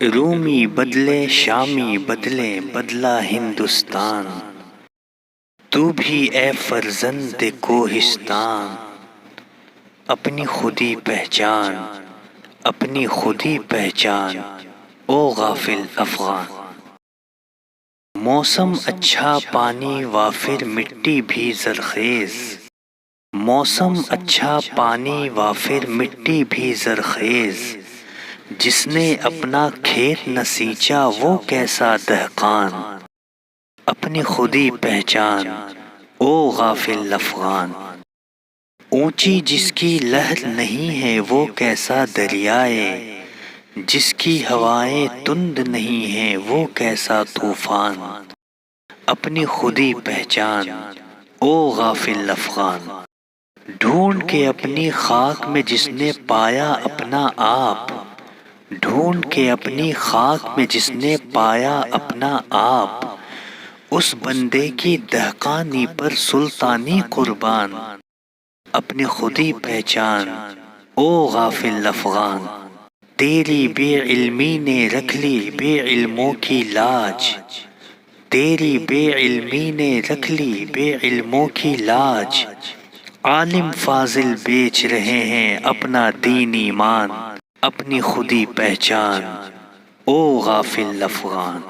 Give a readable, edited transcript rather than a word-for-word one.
رومی بدلے شامی بدلے بدلا ہندوستان، تو بھی اے فرزند کوہستان، اپنی خودی پہچان، اپنی خودی پہچان، او غافل افغان۔ موسم اچھا پانی وافر مٹی بھی زرخیز، موسم اچھا پانی وافر مٹی بھی زرخیز، جس نے اپنا کھیت نہ سینچا وہ کیسا دہقان، اپنی خودی پہچان، او غافل افغان۔ اونچی جس کی لہر نہیں ہے وہ کیسا دریائے، جس کی ہوائیں تند نہیں ہیں وہ کیسا طوفان، اپنی خودی پہچان، او غافل افغان۔ ڈھونڈ کے اپنی خاک میں جس نے پایا اپنا آپ، ڈھونڈ کے اپنی خاک میں جس نے پایا اپنا آپ، اس بندے کی دہقانی پر سلطانی قربان، اپنی خودی پہچان، او غافل افغان۔ تیری بے علمی نے رکھ لی بے علموں کی لاج، تیری بے علمی نے رکھ لی بے علموں کی لاج، عالم فاضل بیچ رہے ہیں اپنا دین ایمان، اپنی خودی پہچان، او غافل افغان۔